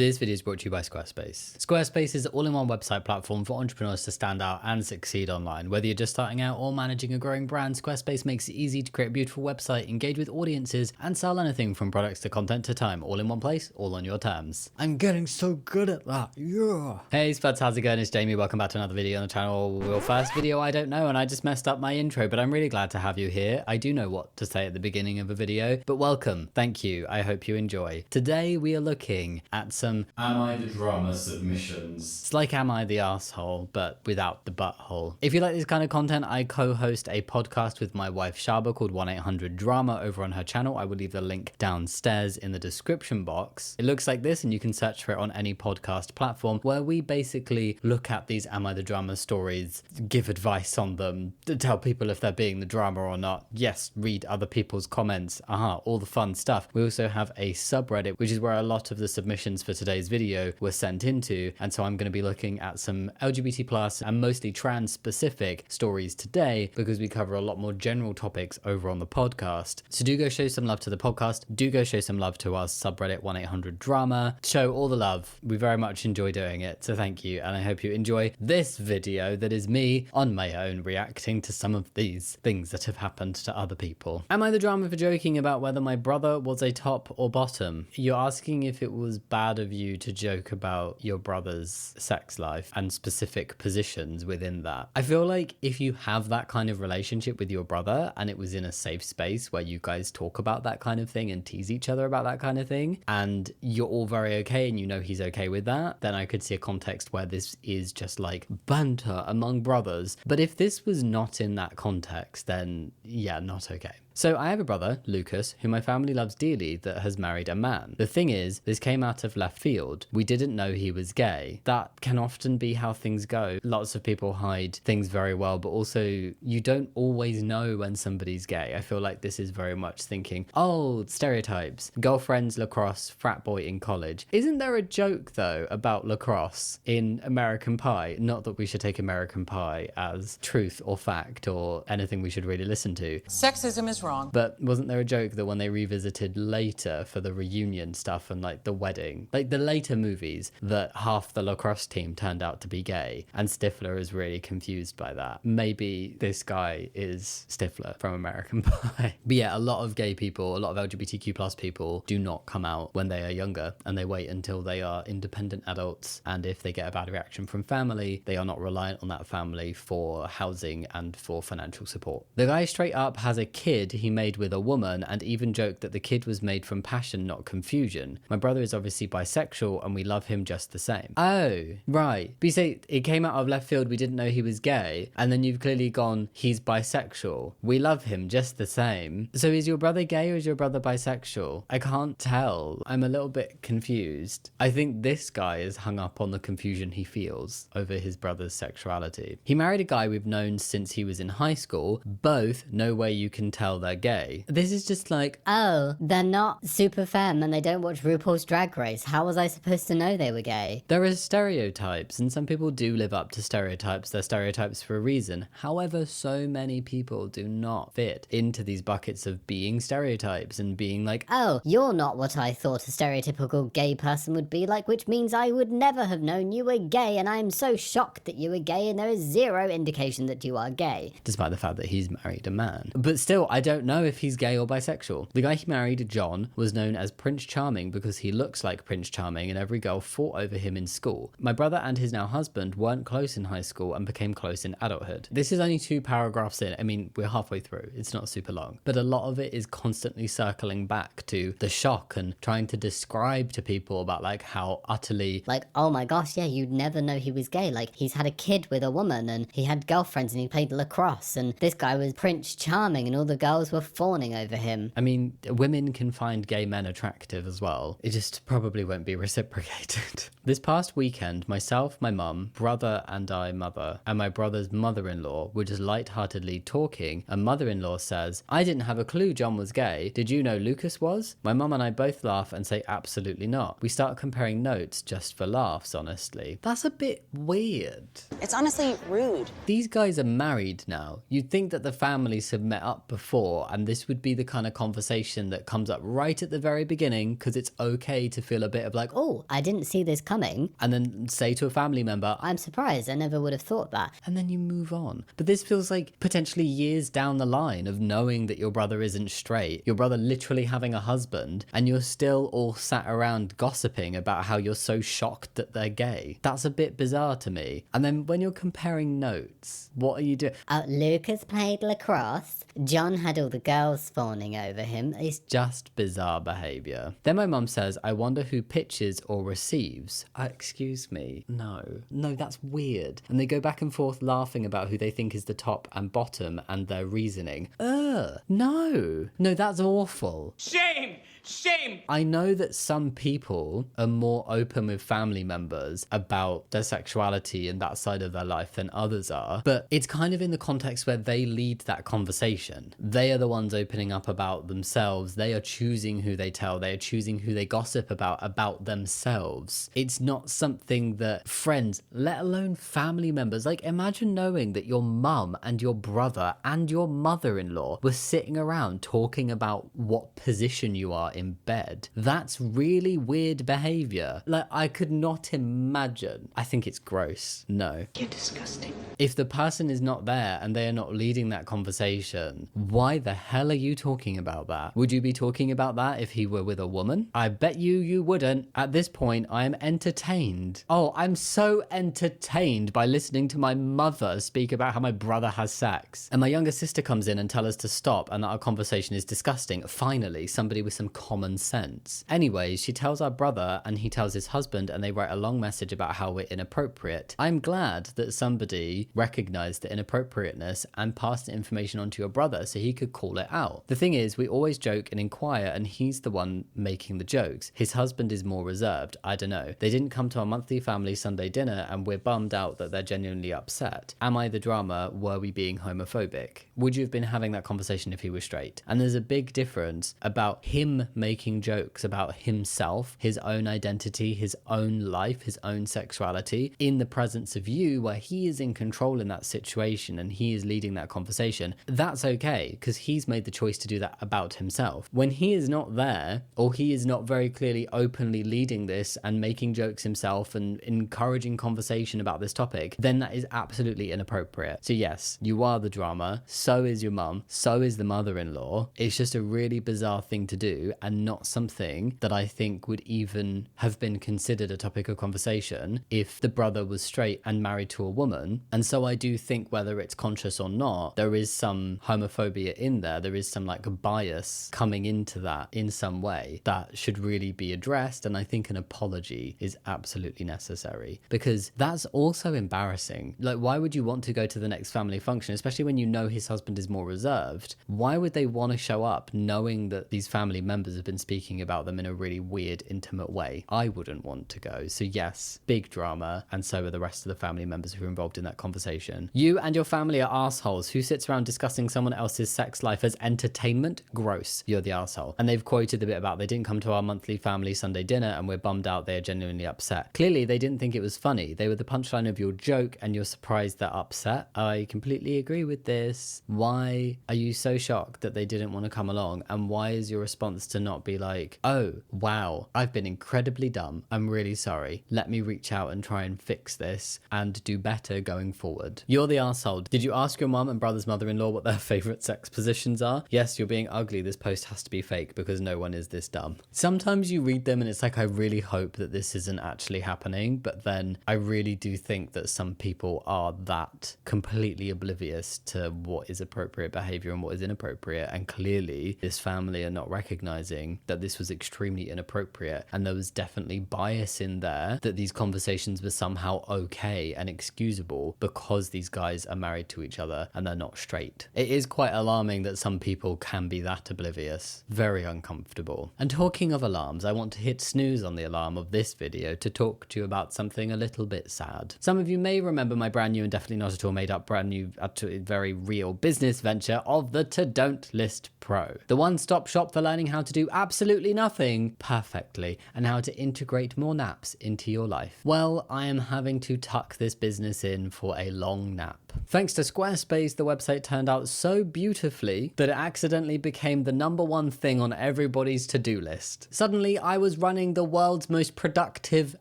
This video is brought to you by Squarespace. Squarespace is an all-in-one website platform for entrepreneurs to stand out and succeed online. Whether you're just starting out or managing a growing brand, Squarespace makes it easy to create a beautiful website, engage with audiences, and sell anything from products to content to time, all in one place, all on your terms. I'm getting so good at that, yeah. Hey Spuds, how's it going? It's Jamie, welcome back to another video on the channel. Your first video, I don't know, and I just messed up my intro, but I'm really glad to have you here. I do know what to say at the beginning of a video, but welcome, thank you, I hope you enjoy. Today we are looking at some Am I the Drama submissions. It's like Am I the Arsehole, but without the butthole. If you like this kind of content, I co-host a podcast with my wife Shaba called 1-800-DRAMA over on her channel. I will leave the link downstairs in the description box. It looks like this, and you can search for it on any podcast platform, where we basically look at these Am I the Drama stories, give advice on them, tell people if they're being the drama or not. Yes, read other people's comments, all the fun stuff. We also have a subreddit, which is where a lot of the submissions for today's video were sent into, and so I'm going to be looking at some LGBT plus and mostly trans specific stories today, because we cover a lot more general topics over on the podcast. So do go show some love to the podcast, do go show some love to our subreddit 1-800-DRAMA, show all the love. We very much enjoy doing it, so thank you, and I hope you enjoy this video that is me on my own reacting to some of these things that have happened to other people. Am I the drama for joking about whether my brother was a top or bottom? You're asking if it was bad of you to joke about your brother's sex life and specific positions within that. I feel like if you have that kind of relationship with your brother and it was in a safe space where you guys talk about that kind of thing and tease each other about that kind of thing, and you're all very okay and you know he's okay with that, then I could see a context where this is just like banter among brothers. But if this was not in that context, then yeah, not okay. So I have a brother, Lucas, who my family loves dearly, that has married a man. The thing is, this came out of left field. We didn't know he was gay. That can often be how things go. Lots of people hide things very well, but also you don't always know when somebody's gay. I feel like this is very much thinking, oh, stereotypes, girlfriends, lacrosse, frat boy in college. Isn't there a joke though about lacrosse in American Pie? Not that we should take American Pie as truth or fact or anything we should really listen to. Sexism is wrong. But wasn't there a joke that when they revisited later for the reunion stuff and like the wedding, like the later movies, that half the lacrosse team turned out to be gay, and Stifler is really confused by that? Maybe this guy is Stifler from American Pie. But yeah, a lot of gay people, a lot of LGBTQ plus people do not come out when they are younger, and they wait until they are independent adults, and if they get a bad reaction from family, they are not reliant on that family for housing and for financial support. The guy straight up has a kid he made with a woman, and even joked that the kid was made from passion, not confusion. My brother is obviously bisexual and we love him just the same. Oh, right. But you say it came out of left field, we didn't know he was gay, and then you've clearly gone, he's bisexual. We love him just the same. So is your brother gay or is your brother bisexual? I can't tell. I'm a little bit confused. I think this guy is hung up on the confusion he feels over his brother's sexuality. He married a guy we've known since he was in high school. Both, no way you can tell they're gay. This is just like, oh, they're not super femme and they don't watch RuPaul's Drag Race. How was I supposed to know they were gay? There are stereotypes, and some people do live up to stereotypes. They're stereotypes for a reason. However, so many people do not fit into these buckets of being stereotypes and being like, oh, you're not what I thought a stereotypical gay person would be like, which means I would never have known you were gay, and I'm so shocked that you were gay, and there is zero indication that you are gay. Despite the fact that he's married a man. But still, I don't know if he's gay or bisexual. The guy he married, John, was known as Prince Charming because he looks like Prince Charming, and every girl fought over him in school. My brother and his now husband weren't close in high school and became close in adulthood. This is only 2 paragraphs in. I mean, we're halfway through. It's not super long. But a lot of it is constantly circling back to the shock and trying to describe to people about like how utterly... like, oh my gosh, yeah, you'd never know he was gay. Like, he's had a kid with a woman and he had girlfriends and he played lacrosse, and this guy was Prince Charming and all the girls were fawning over him. I mean, women can find gay men attractive as well. It just probably won't be reciprocated. This past weekend, myself, my mum, brother and mother, and my brother's mother-in-law were just lightheartedly talking, and mother-in-law says, I didn't have a clue John was gay. Did you know Lucas was? My mum and I both laugh and say absolutely not. We start comparing notes just for laughs, honestly. That's a bit weird. It's honestly rude. These guys are married now. You'd think that the families have met up before before, and this would be the kind of conversation that comes up right at the very beginning, because it's okay to feel a bit of like, Oh, I didn't see this coming. and then say to a family member, I'm surprised. I never would have thought that. and then you move on. But this feels like potentially years down the line of knowing that your brother isn't straight, your brother literally having a husband, and you're still all sat around gossiping about how you're so shocked that they're gay. That's a bit bizarre to me. And then when you're comparing notes, what are you doing? Lucas played lacrosse. John had all the girls fawning over him. It's Just bizarre behaviour. Then my mum says, I wonder who pitches or receives. Excuse me. No, that's weird. And they go back and forth laughing about who they think is the top and bottom and their reasoning. No, that's awful. Shame! Shame! I know that some people are more open with family members about their sexuality and that side of their life than others are, but it's kind of in the context where they lead that conversation. They are the ones opening up about themselves. They are choosing who they tell. They are choosing who they gossip about themselves. It's not something that friends, let alone family members, like imagine knowing that your mum and your brother and your mother-in-law were sitting around talking about what position you are in bed. That's really weird behavior. Like, I could not imagine. I think it's gross. No. You're disgusting. If the person is not there and they are not leading that conversation, why the hell are you talking about that? Would you be talking about that if he were with a woman? I bet you wouldn't. At this point, I am entertained. Oh, I'm so entertained by listening to my mother speak about how my brother has sex. And my younger sister comes in and tells us to stop and that our conversation is disgusting. Finally, somebody with some common sense. Anyways, she tells our brother and he tells his husband and they write a long message about how we're inappropriate. I'm glad that somebody recognized the inappropriateness and passed the information on to your brother so he could call it out. The thing is, we always joke and inquire and he's the one making the jokes. His husband is more reserved. I don't know. They didn't come to our monthly family Sunday dinner and we're bummed out that they're genuinely upset. Am I the drama? Were we being homophobic? Would you have been having that conversation if he was straight? And there's a big difference about him making jokes about himself, his own identity, his own life, his own sexuality in the presence of you, where he is in control in that situation and he is leading that conversation. That's okay because he's made the choice to do that about himself. When he is not there, or he is not very clearly openly leading this and making jokes himself and encouraging conversation about this topic, then that is absolutely inappropriate. So yes, you are the drama, so is your mum, so is the mother-in-law. It's just a really bizarre thing to do and not something that I think would even have been considered a topic of conversation if the brother was straight and married to a woman. And so I do think, whether it's conscious or not, there is some homophobia in there. There is some like bias coming into that in some way that should really be addressed. And I think an apology is absolutely necessary, because that's also embarrassing. Like, why would you want to go to the next family function, especially when you know his husband is more reserved? Why would they want to show up knowing that these family members have been speaking about them in a really weird, intimate way? I wouldn't want to go. So yes, big drama, and so are the rest of the family members who are involved in that conversation. You and your family are assholes. Who sits around discussing someone else's sex life as entertainment? Gross. You're the asshole. And they've quoted the bit about they didn't come to our monthly family Sunday dinner and we're bummed out. They are genuinely upset. Clearly they didn't think it was funny. They were the punchline of your joke and you're surprised they're upset. I completely agree with this. Why are you so shocked that they didn't want to come along? And why is your response to not be like, oh, wow, I've been incredibly dumb. I'm really sorry. Let me reach out and try and fix this and do better going forward. You're the arsehole. Did you ask your mum and brother's mother-in-law what their favourite sex positions are? Yes, you're being ugly. This post has to be fake because no one is this dumb. Sometimes you read them and it's like, I really hope that this isn't actually happening. But then I really do think that some people are that completely oblivious to what is appropriate behaviour and what is inappropriate. And clearly this family are not recognising that this was extremely inappropriate. And there was definitely bias in there that these conversations were somehow okay and excusable because these guys are married to each other and they're not straight. It is quite alarming that some people can be that oblivious. Very uncomfortable. And talking of alarms, I want to hit snooze on the alarm of this video to talk to you about something a little bit sad. Some of you may remember my brand new and definitely not at all made up brand new, actually very real business venture of the To Don't List Pro. The one-stop shop for learning how to do do absolutely nothing perfectly and how to integrate more naps into your life. Well, I am having to tuck this business in for a long nap. Thanks to Squarespace, the website turned out so beautifully that it accidentally became the #1 thing on everybody's to-do list. Suddenly, I was running the world's most productive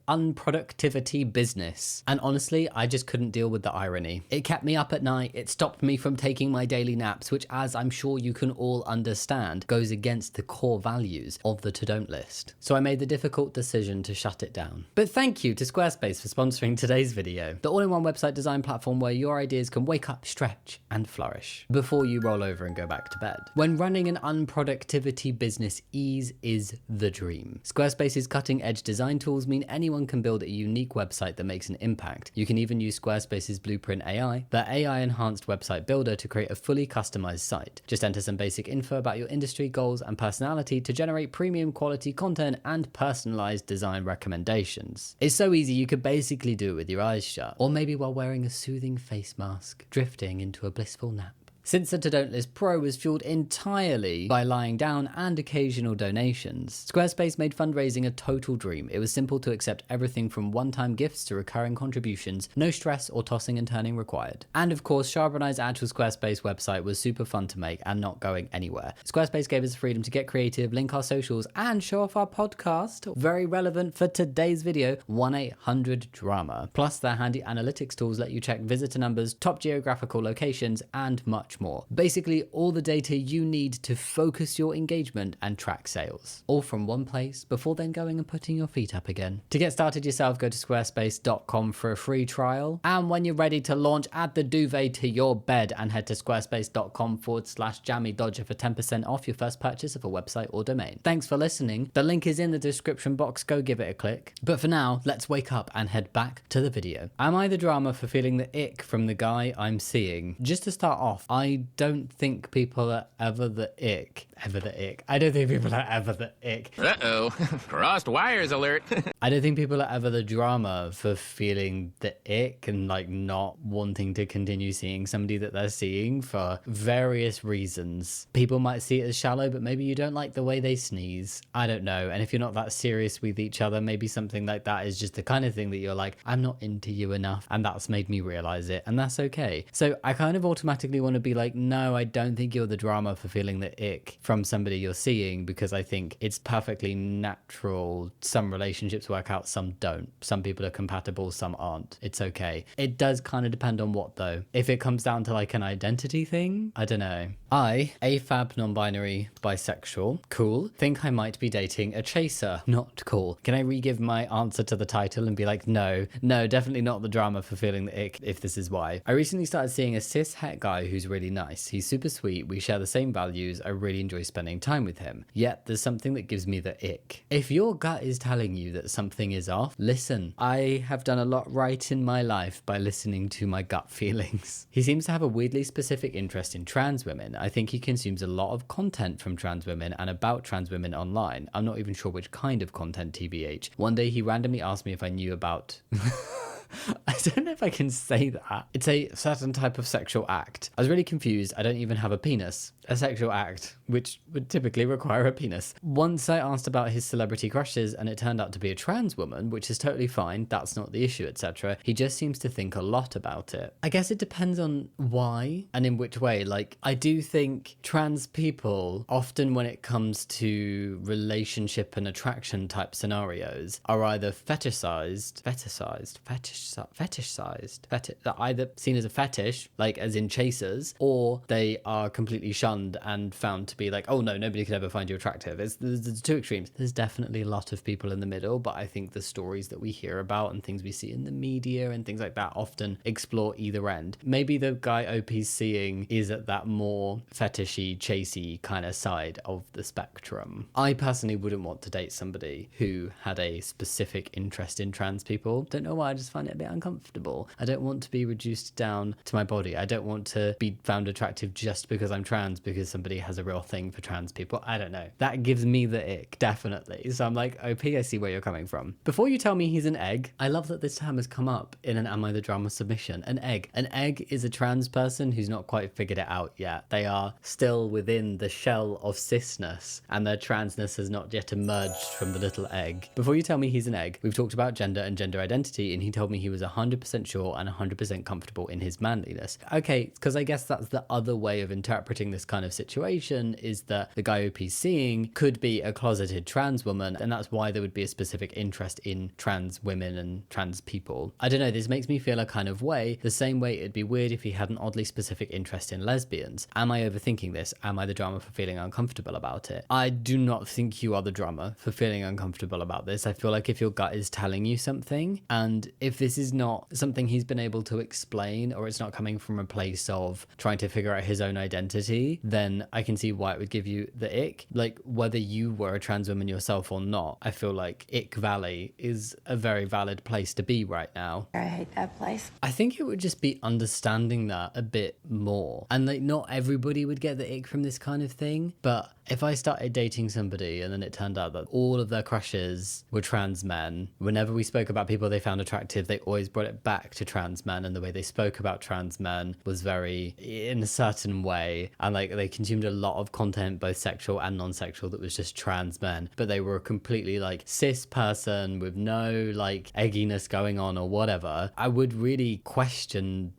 unproductivity business. And honestly, I just couldn't deal with the irony. It kept me up at night, it stopped me from taking my daily naps, which, as I'm sure you can all understand, goes against the core values of the to-don't list. So I made the difficult decision to shut it down. But thank you to Squarespace for sponsoring today's video, the all-in-one website design platform where your ideas can wake up, stretch, and flourish before you roll over and go back to bed. When running an unproductivity business, ease is the dream. Squarespace's cutting-edge design tools mean anyone can build a unique website that makes an impact. You can even use Squarespace's Blueprint AI, their AI-enhanced website builder, to create a fully customized site. Just enter some basic info about your industry, goals, and personality to generate premium quality content and personalized design recommendations. It's so easy you could basically do it with your eyes shut, or maybe while wearing a soothing face mask, drifting into a blissful nap. Since the To-Don't List Pro was fueled entirely by lying down and occasional donations, Squarespace made fundraising a total dream. It was simple to accept everything from one-time gifts to recurring contributions, no stress or tossing and turning required. And of course, Charbonne's actual Squarespace website was super fun to make and not going anywhere. Squarespace gave us the freedom to get creative, link our socials, and show off our podcast. Very relevant for today's video, 1-800-DRAMA. Plus, their handy analytics tools let you check visitor numbers, top geographical locations, and much more. Basically, all the data you need to focus your engagement and track sales. All from one place before then going and putting your feet up again. To get started yourself, go to squarespace.com for a free trial. And when you're ready to launch, add the duvet to your bed and head to squarespace.com/Jammidodger for 10% off your first purchase of a website or domain. Thanks for listening. The link is in the description box. Go give it a click. But for now, let's wake up and head back to the video. Am I the drama for feeling the ick from the guy I'm seeing? Just to start off, I don't think people are ever the ick. Ever the ick. I don't think people are ever the ick. Uh-oh. Crossed wires alert. I don't think people are ever the drama for feeling the ick and like not wanting to continue seeing somebody that they're seeing for various reasons. People might see it as shallow, but maybe you don't like the way they sneeze. I don't know. And if you're not that serious with each other, maybe something like that is just the kind of thing that you're like, I'm not into you enough. And that's made me realize it. And that's okay. So I kind of automatically want to be like, no, I don't think you're the drama for feeling the ick from somebody you're seeing, because I think it's perfectly natural. Some relationships work out, some don't. Some people are compatible, some aren't. It's okay. It does kind of depend on what though. If it comes down to like an identity thing, I don't know. I, AFAB, non-binary, bisexual, cool, think I might be dating a chaser, not cool. Can I re-give my answer to the title and be like, no, definitely not the drama for feeling the ick if this is why. I recently started seeing a cis het guy who's really nice. He's super sweet, we share the same values, I really enjoy spending time with him. Yet there's something that gives me the ick. If your gut is telling you that something is off, listen. I have done a lot right in my life by listening to my gut feelings. He seems to have a weirdly specific interest in trans women. I think he consumes a lot of content from trans women and about trans women online. I'm not even sure which kind of content, TBH. One day he randomly asked me if I knew about... I don't know if I can say that. It's a certain type of sexual act. I was really confused. I don't even have a penis. A sexual act, which would typically require a penis. Once I asked about his celebrity crushes and it turned out to be a trans woman, which is totally fine, that's not the issue, etc. He just seems to think a lot about it. I guess it depends on why and in which way. Like, I do think trans people, often when it comes to relationship and attraction type scenarios, are either fetishized, either seen as a fetish, like as in chasers, or they are completely shunned and found to be like, oh no, nobody could ever find you attractive. There's two extremes. There's definitely a lot of people in the middle, but I think the stories that we hear about and things we see in the media and things like that often explore either end. Maybe the guy OP's seeing is at that more fetishy, chasey kind of side of the spectrum. I personally wouldn't want to date somebody who had a specific interest in trans people. Don't know why, I just find it a bit uncomfortable. I don't want to be reduced down to my body. I don't want to be found attractive just because I'm trans, because somebody has a real thing for trans people. I don't know. That gives me the ick, definitely. So I'm like, OP, I see where you're coming from. Before you tell me he's an egg, I love that this term has come up in an Am I the Drama submission. An egg. An egg is a trans person who's not quite figured it out yet. They are still within the shell of cisness, and their transness has not yet emerged from the little egg. Before you tell me he's an egg, we've talked about gender and gender identity, and he told me he was 100% sure and 100% comfortable in his manliness. Okay, because I guess that's the other way of interpreting this kind of situation, is that the guy OP's seeing could be a closeted trans woman, and that's why there would be a specific interest in trans women and trans people. I don't know, this makes me feel a kind of way, the same way it'd be weird if he had an oddly specific interest in lesbians. Am I overthinking this? Am I the drama for feeling uncomfortable about it? I do not think you are the drama for feeling uncomfortable about this. I feel like if your gut is telling you something, and if this is not something he's been able to explain, or it's not coming from a place of trying to figure out his own identity, then I can see why it would give you the ick. Like, whether you were a trans woman yourself or not, I feel like Ick Valley is a very valid place to be right now. I hate that place. I think it would just be understanding that a bit more. And like, not everybody would get the ick from this kind of thing, but if I started dating somebody and then it turned out that all of their crushes were trans men, whenever we spoke about people they found attractive, they always brought it back to trans men, and the way they spoke about trans men was very in a certain way, and like they consumed a lot of content, both sexual and non-sexual, that was just trans men, but they were a completely like cis person with no like egginess going on or whatever. I would really question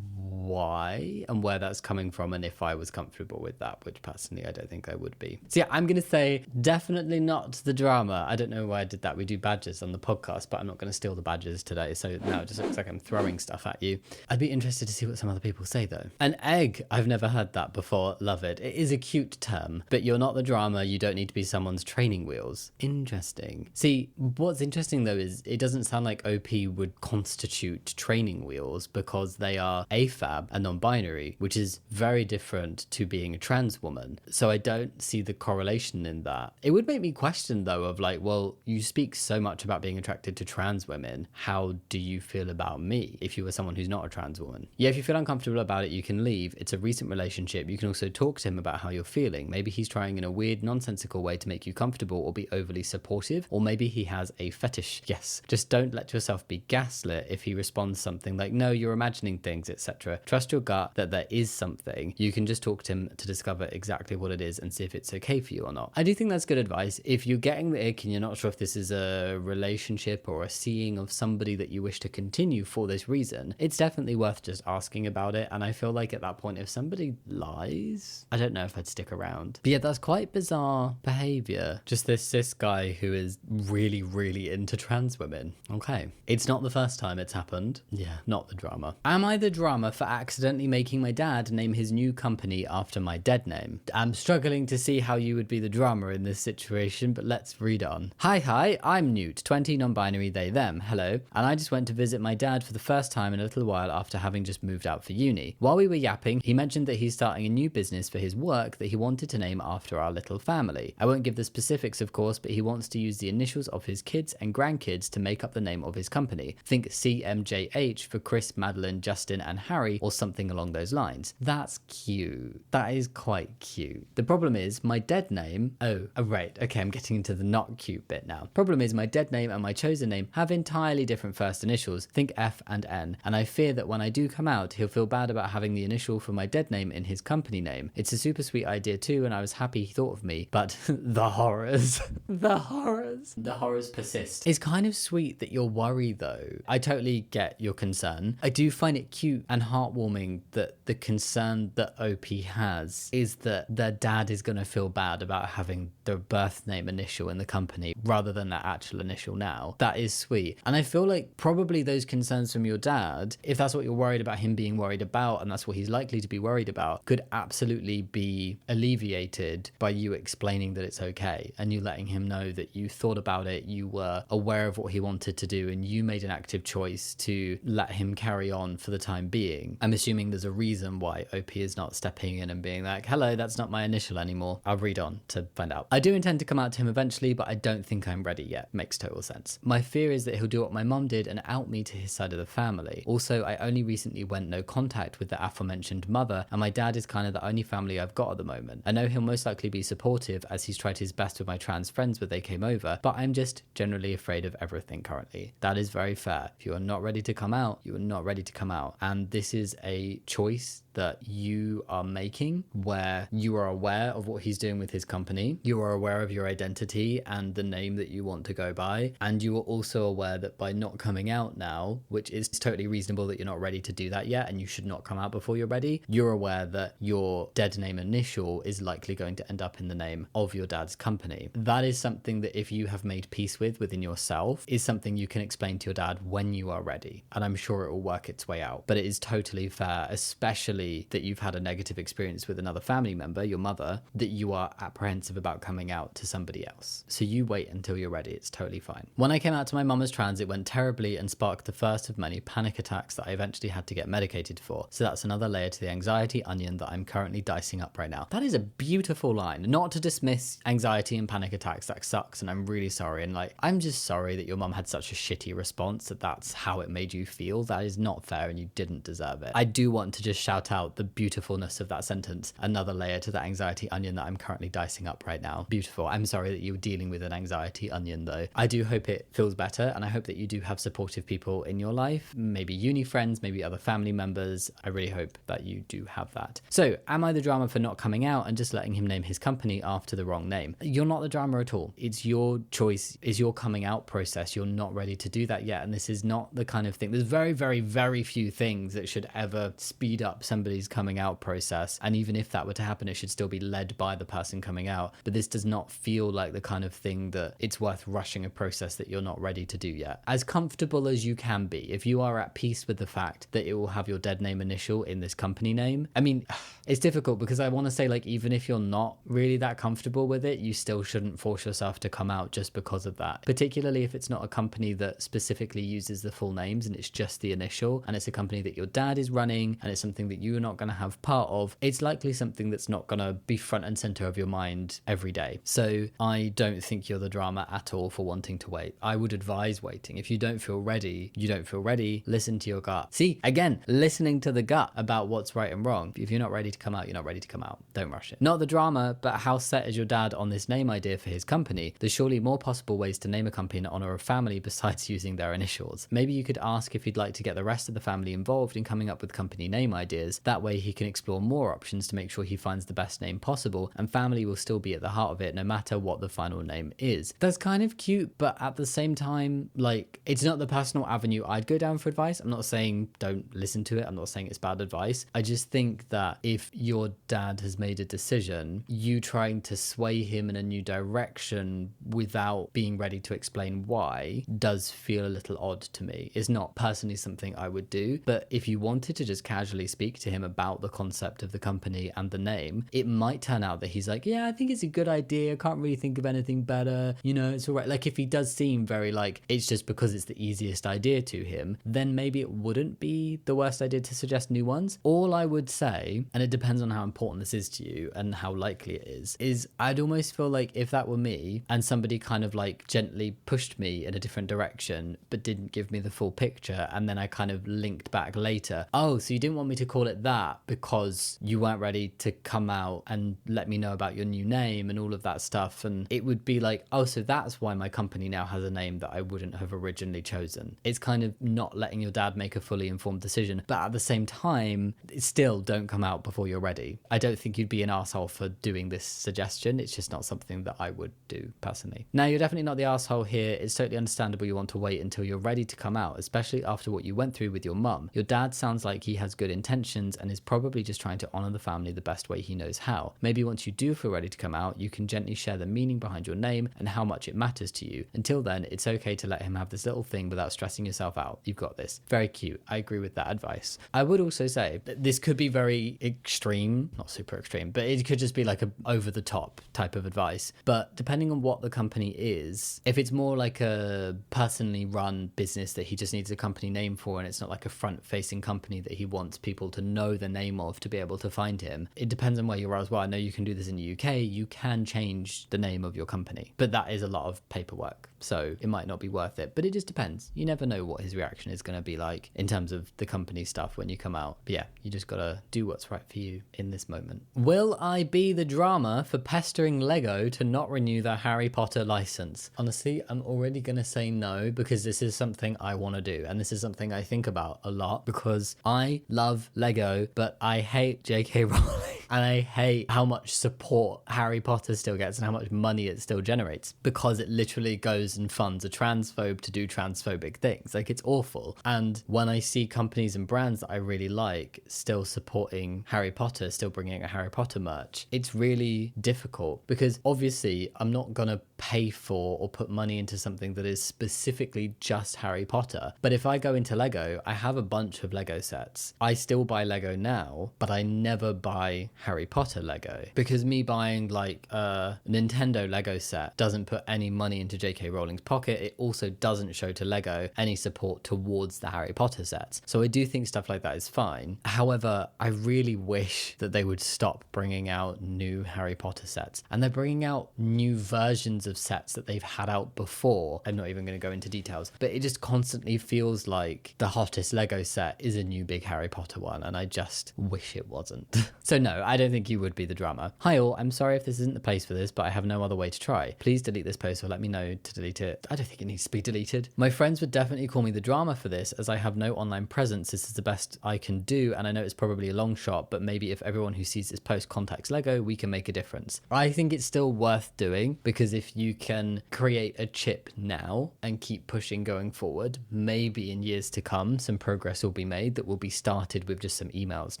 why and where that's coming from, and if I was comfortable with that, which personally I don't think I would be. So yeah, I'm gonna say definitely not the drama. I don't know why I did that. We do badges on the podcast, but I'm not gonna steal the badges today, so now it just looks like I'm throwing stuff at you. I'd be interested to see what some other people say though. An egg, I've never heard that before. Love it. It is a cute term, but you're not the drama. You don't need to be someone's training wheels. Interesting. See, what's interesting though is it doesn't sound like OP would constitute training wheels, because they are AFAB and non-binary, which is very different to being a trans woman. So I don't see the correlation in that. It would make me question though of like, well, you speak so much about being attracted to trans women. How do you feel about me if you were someone who's not a trans woman? Yeah, if you feel uncomfortable about it, you can leave. It's a recent relationship. You can also talk to him about how you're feeling. Maybe he's trying in a weird, nonsensical way to make you comfortable or be overly supportive, or maybe he has a fetish. Yes, just don't let yourself be gaslit if he responds something like, no, you're imagining things, etc. Trust your gut that there is something. You can just talk to him to discover exactly what it is and see if it's okay for you or not. I do think that's good advice. If you're getting the ick and you're not sure if this is a relationship or a seeing of somebody that you wish to continue for this reason, it's definitely worth just asking about it. And I feel like at that point, if somebody lies, I don't know if I'd stick around. But yeah, that's quite bizarre behavior. Just this cis guy who is really, really into trans women. Okay. It's not the first time it's happened. Yeah, not the drama. Am I the drama for accidentally making my dad name his new company after my dead name? I'm struggling to see how you would be the drama in this situation, but let's read on. Hi, I'm Newt, 20, non-binary, they, them. Hello. And I just went to visit my dad for the first time in a little while after having just moved out for uni. While we were yapping, he mentioned that he's starting a new business for his work that he wanted to name after our little family. I won't give the specifics, of course, but he wants to use the initials of his kids and grandkids to make up the name of his company. Think CMJH for Chris, Madeline, Justin, and Harry, or something along those lines. That's cute. That is quite cute. The problem is my dead name. Oh, right. Okay, I'm getting into the not cute bit now. Problem is my dead name and my chosen name have entirely different first initials. Think F and N. And I fear that when I do come out, he'll feel bad about having the initial for my dead name in his company name. It's a super sweet idea too, and I was happy he thought of me. But the horrors. The horrors persist. It's kind of sweet that you're worried though. I totally get your concern. I do find it cute and heartwarming that the concern that OP has is that their dad is going to feel bad about having the birth name initial in the company rather than that actual initial now. That is sweet. And I feel like probably those concerns from your dad, if that's what you're worried about him being worried about, and that's what he's likely to be worried about, could absolutely be alleviated by you explaining that it's okay and you letting him know that you thought about it, you were aware of what he wanted to do, and you made an active choice to let him carry on for the time being. I'm assuming there's a reason why OP is not stepping in and being like, hello, that's not my initial anymore. I'll read on to find out. I do intend to come out to him eventually, but I don't think I'm ready yet. Makes total sense. My fear is that he'll do what my mum did and out me to his side of the family. Also, I only recently went no contact with the aforementioned mother, and my dad is kind of the only family I've got at the moment. I know he'll most likely be supportive as he's tried his best with my trans friends when they came over, but I'm just generally afraid of everything currently. That is very fair. If you are not ready to come out, you are not ready to come out. And this is a choice that you are making where you are aware of what he's doing with his company. You are aware of your identity and the name that you want to go by. And you are also aware that by not coming out now, which is totally reasonable that you're not ready to do that yet and you should not come out before you're ready, you're aware that your dead name initial is likely going to end up in the name of your dad's company. That is something that if you have made peace with within yourself, is something you can explain to your dad when you are ready. And I'm sure it will work its way out. But it is totally fair, especially that you've had a negative experience with another family member, your mother, that you are apprehensive about coming out to somebody else. So you wait until you're ready. It's totally fine. When I came out to my mum as trans, it went terribly and sparked the first of many panic attacks that I eventually had to get medicated for. So that's another layer to the anxiety onion that I'm currently dicing up right now. That is a beautiful line. Not to dismiss anxiety and panic attacks, that sucks, and I'm really sorry. And like, I'm just sorry that your mum had such a shitty response, that's how it made you feel. That is not fair and you didn't deserve it. I do want to just shout out the beautifulness of that sentence. Another layer to that anxiety onion that I'm currently dicing up right now. Beautiful. I'm sorry that you're dealing with an anxiety onion though. I do hope it feels better, and I hope that you do have supportive people in your life, maybe uni friends, maybe other family members. I really hope that you do have that. So, am I the drama for not coming out and just letting him name his company after the wrong name? You're not the drama at all. It's your choice, is your coming out process. You're not ready to do that yet, and this is not the kind of thing. There's very, very, very few things that should ever speed up somebody's coming out process, and even if that were to happen, it should still be led by the person coming out. But this does not feel like the kind of thing that it's worth rushing a process that you're not ready to do yet. As comfortable as you can be, if you are at peace with the fact that it will have your dead name initial in this company name, I mean, it's difficult because I want to say, like, even if you're not really that comfortable with it, you still shouldn't force yourself to come out just because of that, particularly if it's not a company that specifically uses the full names and it's just the initial, and it's a company that your dad is running and it's something that you're not going to have part of. It's likely something that's not going to be front and center of your mind every day. So I don't think you're the drama at all for wanting to wait. I would advise waiting. If you don't feel ready, you don't feel ready. Listen to your gut. See, again, listening to the gut about what's right and wrong. If you're not ready to come out, you're not ready to come out. Don't rush it. Not the drama, but how set is your dad on this name idea for his company? There's surely more possible ways to name a company in honor of family besides using their initials. Maybe you could ask if he'd like to get the rest of the family involved in coming up with company name ideas. That way he can explore more options to make sure he finds the best name possible, and family will still be at the heart of it no matter what the final name is. That's kind of cute, but at the same time, like, it's not the personal avenue I'd go down for advice. I'm not saying don't listen to it. I'm not saying it's bad advice. I just think that if your dad has made a decision, you trying to sway him in a new direction without being ready to explain why does feel a little odd to me. It's not personally something I would do, but if you wanted to just casually speak to him about the concept of the company and the name, it might turn out that he's like, yeah, I think it's a good idea. I can't really think of anything better. You know, it's all right. Like, if he does seem very like, it's just because it's the easiest idea to him, then maybe it wouldn't be the worst idea to suggest new ones. All I would say, and it depends on how important this is to you and how likely it is I'd almost feel like if that were me and somebody kind of like gently pushed me in a different direction but didn't give me the full picture, and then I kind of linked back later, oh, so you didn't want me to call it that because you weren't ready to come out and let me know about your new name and all of that stuff, and it would be like, oh, so that's why my company now has a name that I wouldn't have originally chosen. It's kind of not letting your dad make a fully informed decision, but at the same time, still don't come out before you're ready. I don't think you'd be an arsehole for doing this suggestion. It's just not something that I would do personally. Now, you're definitely not the arsehole here. It's totally understandable you want to wait until you're ready to come out, especially after what you went through with your mum. Your dad sounds like he has good intentions reactions and is probably just trying to honor the family the best way he knows how. Maybe once you do feel ready to come out, you can gently share the meaning behind your name and how much it matters to you. Until then, it's okay to let him have this little thing without stressing yourself out. You've got this. Very cute. I agree with that advice. I would also say that this could be very extreme, not super extreme, but it could just be like a over the top type of advice. But depending on what the company is, if it's more like a personally run business that he just needs a company name for, and it's not like a front facing company that he wants people to know the name of to be able to find him, it depends on where you are as well. I know you can do this in the UK. You can change the name of your company, but that is a lot of paperwork, so it might not be worth it. But it just depends. You never know what his reaction is going to be like in terms of the company stuff when you come out. But yeah, you just gotta do what's right for you in this moment. Will I be the drama for pestering Lego to not renew their Harry Potter license? Honestly, I'm already gonna say no, because this is something I want to do, and this is something I think about a lot, because I love Lego, but I hate JK Rowling. And I hate how much support Harry Potter still gets and how much money it still generates, because it literally goes and funds a transphobe to do transphobic things. Like, it's awful. And when I see companies and brands that I really like still supporting Harry Potter, still bringing a Harry Potter merch, it's really difficult, because obviously I'm not gonna pay for or put money into something that is specifically just Harry Potter. But if I go into Lego, I have a bunch of Lego sets. I still buy Lego now, but I never buy Harry Potter Lego, because me buying like a Nintendo Lego set doesn't put any money into JK Rowling's pocket. It also doesn't show to Lego any support towards the Harry Potter sets. So I do think stuff like that is fine. However, I really wish that they would stop bringing out new Harry Potter sets. And they're bringing out new versions of sets that they've had out before. I'm not even going to go into details, but it just constantly feels like the hottest Lego set is a new big Harry Potter one, and I just wish it wasn't. So no, I don't think you would be the drama. Hi all, I'm sorry if this isn't the place for this, but I have no other way to try. Please delete this post or let me know to delete it. I don't think it needs to be deleted. My friends would definitely call me the drama for this, as I have no online presence. This is the best I can do, and I know it's probably a long shot, but maybe if everyone who sees this post contacts Lego, we can make a difference. I think it's still worth doing, because if you can create a chip now and keep pushing going forward, maybe in years to come some progress will be made that will be started with just some emails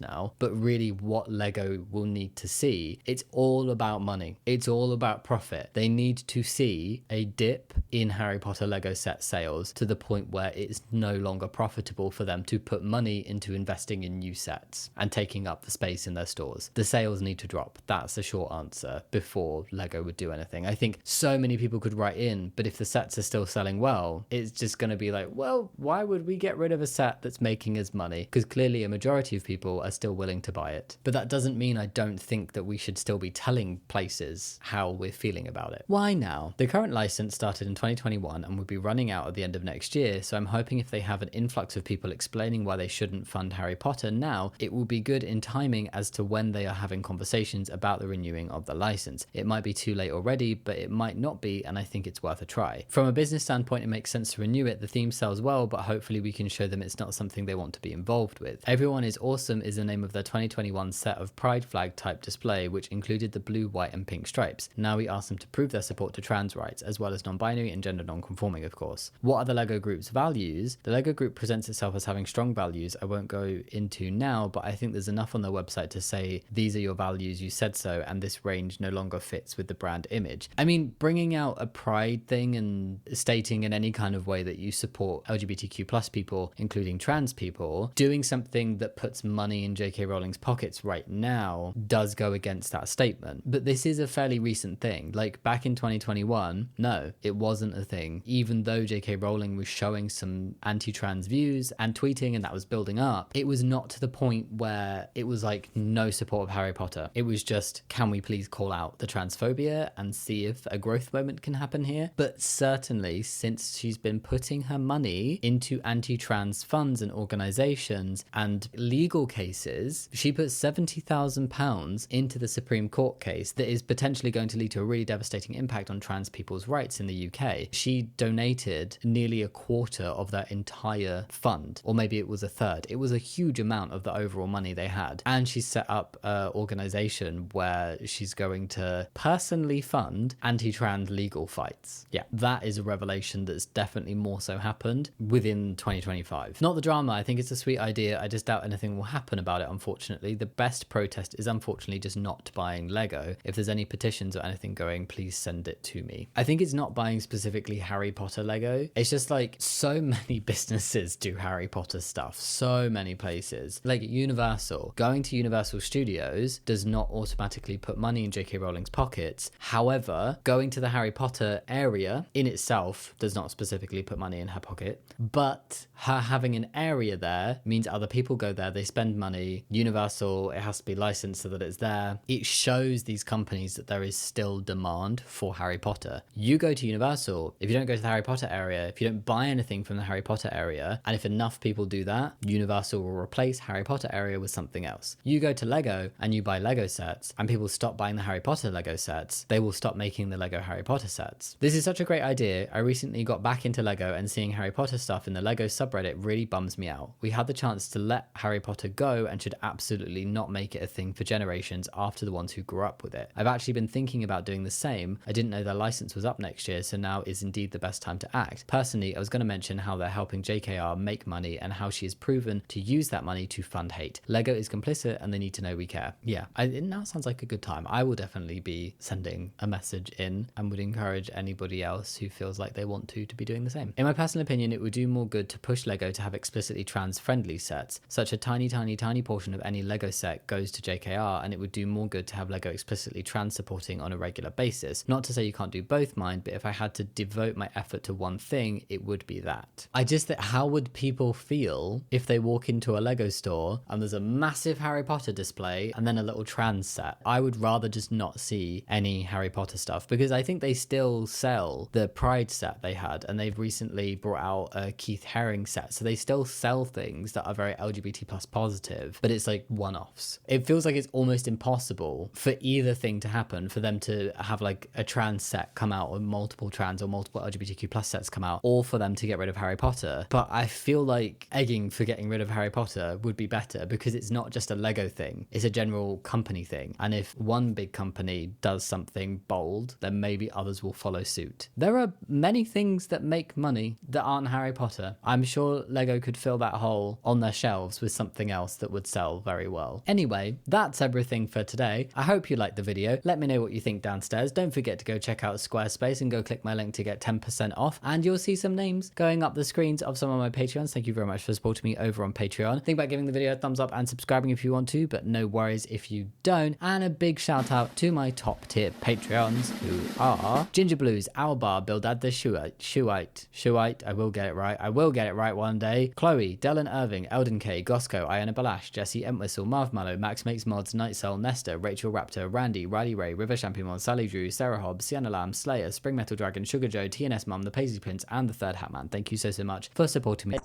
now. But really, what Lego will need to see, it's all about money. It's all about profit. They need to see a dip in Harry Potter Lego set sales to the point where it's no longer profitable for them to put money into investing in new sets and taking up the space in their stores. The sales need to drop. That's the short answer before Lego would do anything. I think so many people could write in, but if the sets are still selling well, it's just going to be like, well, why would we get rid of a set that's making us money? Because clearly a majority of people are still willing to buy it. But that doesn't mean I don't think that we should still be telling places how we're feeling about it. Why now? The current license started in 2021 and will be running out at the end of next year, so I'm hoping if they have an influx of people explaining why they shouldn't fund Harry Potter now, it will be good in timing as to when they are having conversations about the renewing of the license. It might be too late already, but it might not be, and I think it's worth a try. From a business standpoint, it makes sense to renew it. The theme sells well, but hopefully we can show them it's not something they want to be involved with. Everyone is Awesome is the name of their 2021 set of pride flag type display, which included the blue, white and pink stripes. Now we ask them to prove their support to trans rights, as well as non-binary and gender non-conforming, of course. What are the Lego Group's values? The Lego Group presents itself as having strong values I won't go into now, but I think there's enough on their website to say these are your values, you said so, and this range no longer fits with the brand image. I mean, bringing out a pride thing and stating in any kind of way that you support LGBTQ plus people, including trans people, doing something that puts money in JK Rowling's pockets right now does go against that statement. But this is a fairly recent thing. Like back in 2021, no, it wasn't a thing. Even though JK Rowling was showing some anti-trans views and tweeting, and that was building up, it was not to the point where it was like no support of Harry Potter. It was just, can we please call out the transphobia and see if a growth moment can happen here? But certainly, since she's been putting her money into anti-trans funds and organizations and legal cases, she put £70,000 £50,000 into the Supreme Court case that is potentially going to lead to a really devastating impact on trans people's rights in the UK. She donated nearly a quarter of that entire fund, or maybe it was a third. It was a huge amount of the overall money they had. And she set up an organization where she's going to personally fund anti-trans legal fights. Yeah, that is a revelation that's definitely more so happened within 2025. Not the drama. I think it's a sweet idea. I just doubt anything will happen about it, unfortunately. The best protest is unfortunately just not buying Lego. If there's any petitions or anything going, please send it to me. I think it's not buying specifically Harry Potter Lego. It's just like so many businesses do Harry Potter stuff. So many places. Like Universal. Going to Universal Studios does not automatically put money in J.K. Rowling's pockets. However, going to the Harry Potter area in itself does not specifically put money in her pocket. But her having an area there means other people go there, they spend money. Universal, it has to be licensed so that it's there. It shows these companies that there is still demand for Harry Potter. You go to Universal, if you don't go to the Harry Potter area, if you don't buy anything from the Harry Potter area, and if enough people do that, Universal will replace Harry Potter area with something else. You go to Lego and you buy Lego sets, and people stop buying the Harry Potter Lego sets, they will stop making the Lego Harry Potter sets. This is such a great idea. I recently got back into Lego, and seeing Harry Potter stuff in the Lego subreddit really bums me out. We had the chance to let Harry Potter go and should absolutely not make it a thing for generations after the ones who grew up with it. I've actually been thinking about doing the same. I didn't know their license was up next year, so now is indeed the best time to act. Personally, I was going to mention how they're helping JKR make money and how she has proven to use that money to fund hate. Lego is complicit and they need to know we care. Yeah, it now sounds like a good time. I will definitely be sending a message in and would encourage anybody else who feels like they want to be doing the same. In my personal opinion, it would do more good to push Lego to have explicitly trans-friendly sets. Such a tiny portion of any Lego set goes to JKR, and it would do more good to have Lego explicitly trans-supporting on a regular basis. Not to say you can't do both, mind, but if I had to devote my effort to one thing, it would be that. I just think, how would people feel if they walk into a Lego store and there's a massive Harry Potter display and then a little trans set? I would rather just not see any Harry Potter stuff, because I think they still sell the Pride set they had, and they've recently brought out a Keith Haring set, so they still sell things that are very LGBT plus positive, but it's like one-offs. It feels like it's almost impossible for either thing to happen, for them to have like a trans set come out, or multiple trans or multiple LGBTQ plus sets come out, or for them to get rid of Harry Potter. But I feel like egging for getting rid of Harry Potter would be better, because it's not just a Lego thing, it's a general company thing, and if one big company does something bold, then maybe others will follow suit. There are many things that make money that aren't Harry Potter. I'm sure Lego could fill that hole on their shelves with something else that would sell very well. Anyway, that's everything for today. I hope you liked the video. Let me know what you think downstairs. Don't forget to go check out Squarespace and go click my link to get 10% off, and you'll see some names going up the screens of some of my Patreons. Thank you very much for supporting me over on Patreon. Think about giving the video a thumbs up and subscribing if you want to, but no worries if you don't. And a big shout out to my top tier Patreons, who are Ginger Blues, Albar, Bildad the Shuite, I will get it right one day, Chloe, Dylan Irving, Elden K, Gosco, Iona Balash, Jesse Entwistle, Marv Mallow, Max Makes Mods, Night Soul, Nesta, Rachel Raptor, Randy, Riley Ray, River Champion, Sally Drew, Sarah Hobbs, Sienna Lamb, Slayer, Spring Metal Dragon, Sugar Joe, TNS Mum, The Paisley Prince, and The Third Hatman. Thank you so much for supporting me.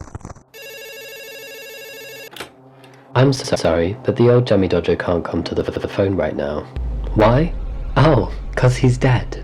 I'm so sorry, but the old Jammidodger can't come to the phone right now. Why? Oh, 'cause he's dead.